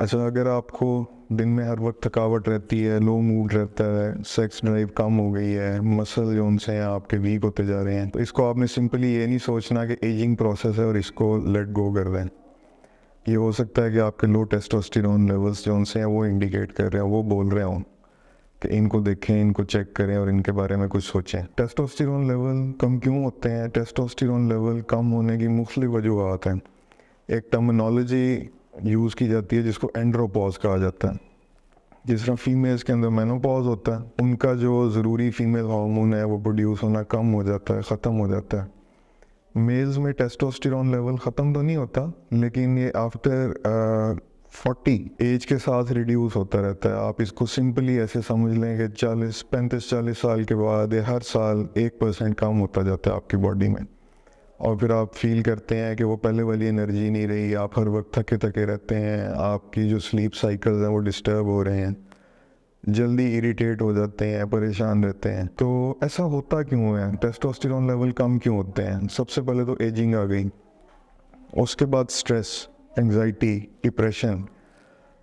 अच्छा, अगर आपको दिन में हर वक्त थकावट रहती है, लो मूड रहता है, सेक्स ड्राइव कम हो गई है, मसल जो उनसे हैं आपके वीक होते जा रहे हैं, तो इसको आपने सिंपली ये नहीं सोचना कि एजिंग प्रोसेस है और इसको लेट गो कर दें। ये हो सकता है कि आपके लो टेस्टोस्टेरोन लेवल्स जो उनसे हैं वो इंडिकेट कर रहे हैं, वो बोल रहे हों कि इनको देखें, इनको चेक करें और इनके बारे में कुछ सोचें। टेस्टोस्टेरोन लेवल कम क्यों होते हैं? टेस्टोस्टेरोन लेवल कम होने की मुख्तलिफ वजूहात हैं। एक टर्मिनोलॉजी यूज़ की जाती है जिसको एंड्रोपॉज कहा जाता है। जिस तरह फीमेल्स के अंदर मेनोपॉज होता है, उनका जो ज़रूरी फीमेल हार्मोन है वो प्रोड्यूस होना कम हो जाता है, ख़त्म हो जाता है। मेल्स में टेस्टोस्टेरोन लेवल ख़त्म तो नहीं होता, लेकिन ये आफ्टर 40 एज के साथ रिड्यूस होता रहता है। आप इसको सिंपली ऐसे समझ लें कि 35-40 साल के बाद ये हर साल 1% कम होता जाता है आपकी बॉडी में। और फिर आप फील करते हैं कि वो पहले वाली एनर्जी नहीं रही, आप हर वक्त थके थके रहते हैं, आपकी जो स्लीप साइकिल्स हैं वो डिस्टर्ब हो रहे हैं, जल्दी इरिटेट हो जाते हैं, परेशान रहते हैं। तो ऐसा होता क्यों है? टेस्टोस्टेरोन लेवल कम क्यों होते हैं? सबसे पहले तो एजिंग आ गई, उसके बाद स्ट्रेस, एंजाइटी, डिप्रेशन।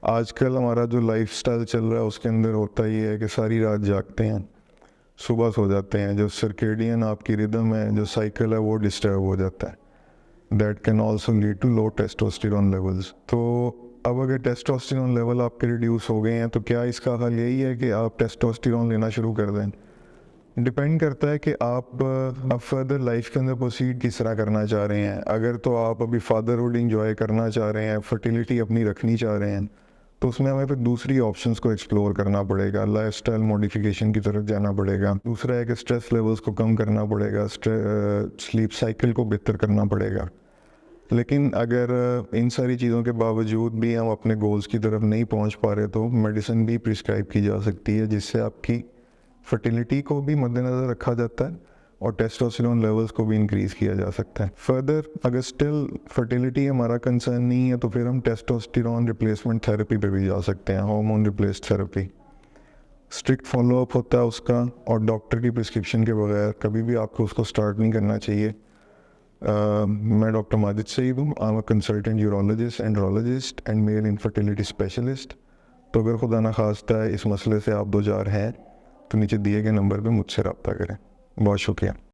आजकल हमारा जो लाइफस्टाइल चल रहा है उसके अंदर होता ये है कि सारी रात जागते हैं, सुबह सो जाते हैं, जो सर्केडियन आपकी रिदम है, जो साइकिल है वो डिस्टर्ब हो जाता है। That can also lead to low testosterone levels. तो अब अगर टेस्टोस्टेरोन लेवल आपके रिड्यूस हो गए हैं तो क्या इसका हल यही है कि आप टेस्टोस्टेरोन लेना शुरू कर दें? डिपेंड करता है कि आप अब फर्दर लाइफ के अंदर प्रोसीड किस तरह करना चाह रहे हैं। अगर तो आप अभी फादरहुड इंजॉय करना चाह रहे हैं, फर्टिलिटी अपनी रखनी चाह रहे हैं, तो उसमें हमें फिर दूसरी ऑप्शंस को एक्सप्लोर करना पड़ेगा, लाइफस्टाइल मॉडिफिकेशन की तरफ जाना पड़ेगा। दूसरा है कि स्ट्रेस लेवल्स को कम करना पड़ेगा, स्लीप साइकिल को बेहतर करना पड़ेगा। लेकिन अगर इन सारी चीज़ों के बावजूद भी हम अपने गोल्स की तरफ नहीं पहुंच पा रहे तो मेडिसिन भी प्रिस्क्राइब की जा सकती है, जिससे आपकी फर्टिलिटी को भी मद्देनज़र रखा जाता है और टेस्टोस्टेरोन लेवल्स को भी इंक्रीज़ किया जा सकता है। फर्दर अगर स्टिल फर्टिलिटी हमारा कंसर्न नहीं है तो फिर हम टेस्टोस्टेरोन रिप्लेसमेंट थेरेपी पे भी जा सकते हैं, hormone replace therapy. Strict follow up होता है उसका और डॉक्टर की प्रिस्क्रिप्शन के बगैर कभी भी आपको उसको स्टार्ट नहीं करना चाहिए। मैं डॉक्टर माजिद सईद हूँ। I am a consultant urologist, andrologist and male infertility specialist. तो अगर खुदा न खास्ता है इस मसले से आप दो चार हैं तो नीचे दिए गए नंबर पे मुझसे रब्ता करें। बहुत शुक्रिया।